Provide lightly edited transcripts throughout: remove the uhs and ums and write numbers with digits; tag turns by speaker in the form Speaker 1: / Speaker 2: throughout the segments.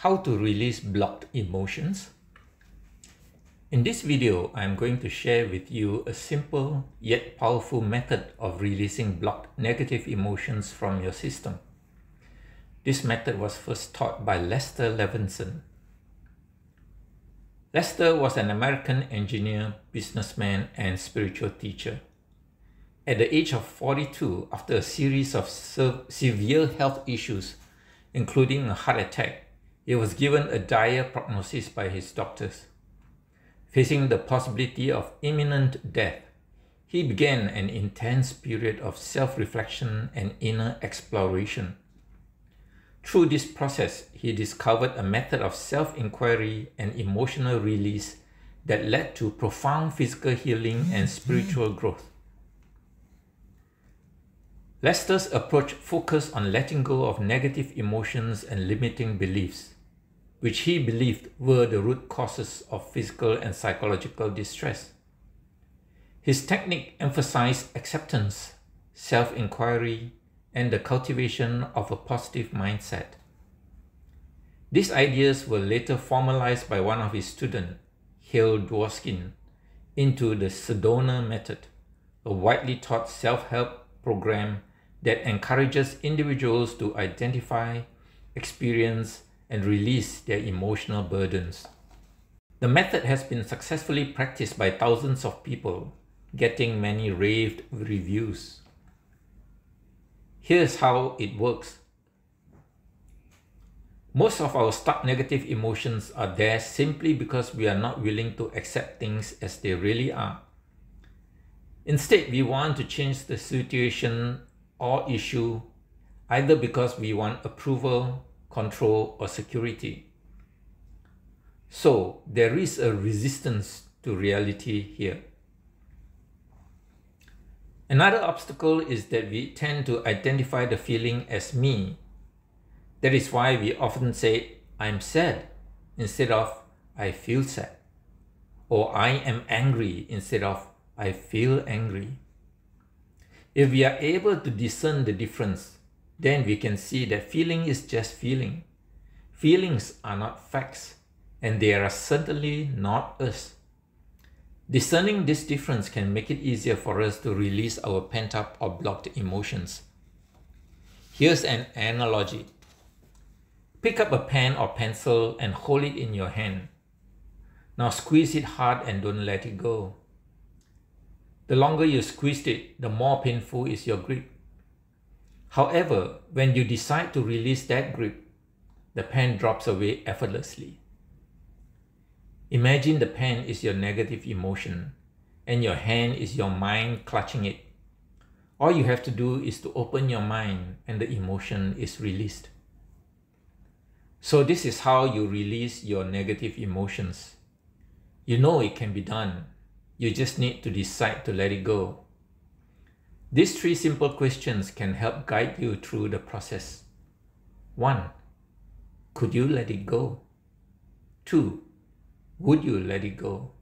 Speaker 1: How to release blocked emotions. In this video, I am going to share with you a simple yet powerful method of releasing blocked negative emotions from your system. This method was first taught by Levenson. Lester was an American engineer, businessman, and spiritual teacher. At the age of 42, after a series of severe health issues, including a heart attack, he was given a dire prognosis by his doctors. Facing the possibility of imminent death, he began an intense period of self-reflection and inner exploration. Through this process, he discovered a method of self-inquiry and emotional release that led to profound physical healing and spiritual growth. Lester's approach focused on letting go of negative emotions and limiting beliefs, which he believed were the root causes of physical and psychological distress. His technique emphasized acceptance, self-inquiry, and the cultivation of a positive mindset. These ideas were later formalized by one of his students, Hale Dworskin, into the Sedona method, a widely taught self-help program that encourages individuals to identify, experience, and release their emotional burdens. The method has been successfully practiced by thousands of people, getting many raved reviews. Here's how it works. Most of our stuck negative emotions are there simply because we are not willing to accept things as they really are. Instead, we want to change the situation or issue either because we want approval, control, or security. So there is a resistance to reality here. Another obstacle is that we tend to identify the feeling as me. That is why we often say, "I'm sad," instead of "I feel sad," or "I am angry," instead of "I feel angry." If we are able to discern the difference, then we can see that feeling is just feeling. Feelings are not facts, and they are certainly not us. Discerning this difference can make it easier for us to release our pent-up or blocked emotions. Here's an analogy. Pick up a pen or pencil and hold it in your hand. Now squeeze it hard and don't let it go. The longer you squeeze it, the more painful is your grip. However, when you decide to release that grip, the pen drops away effortlessly. Imagine the pen is your negative emotion, and your hand is your mind clutching it. All you have to do is to open your mind, and the emotion is released. So this is how you release your negative emotions. You know it can be done. You just need to decide to let it go. These three simple questions can help guide you through the process. 1. Could you let it go? 2. Would you let it go?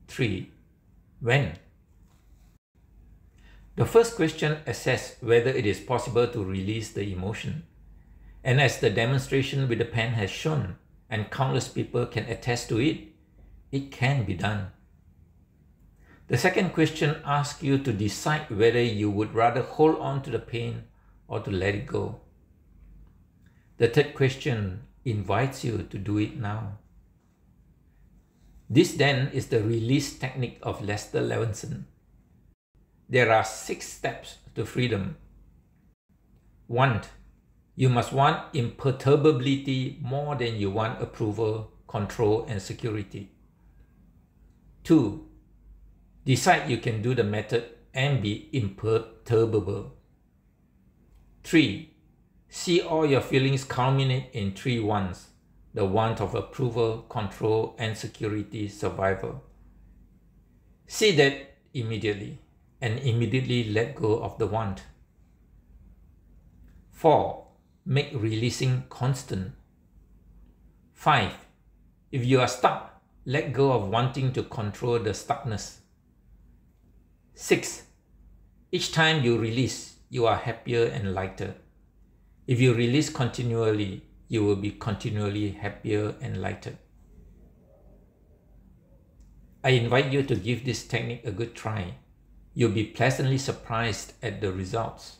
Speaker 1: 3. When? The first question assesses whether it is possible to release the emotion. And as the demonstration with the pen has shown, and countless people can attest to it, it can be done. The second question asks you to decide whether you would rather hold on to the pain or to let it go. The third question invites you to do it now. This then is the release technique of Lester Levenson. There are 6 steps to freedom. 1. You must want imperturbability more than you want approval, control, and security. 2. Decide you can do the method and be imperturbable. 3. See all your feelings culminate in 3 wants. The want of approval, control, and security survival. See that immediately, and immediately let go of the want. 4. Make releasing constant. 5. If you are stuck, let go of wanting to control the stuckness. 6. Each time you release, you are happier and lighter. If you release continually, you will be continually happier and lighter. I invite you to give this technique a good try. You'll be pleasantly surprised at the results.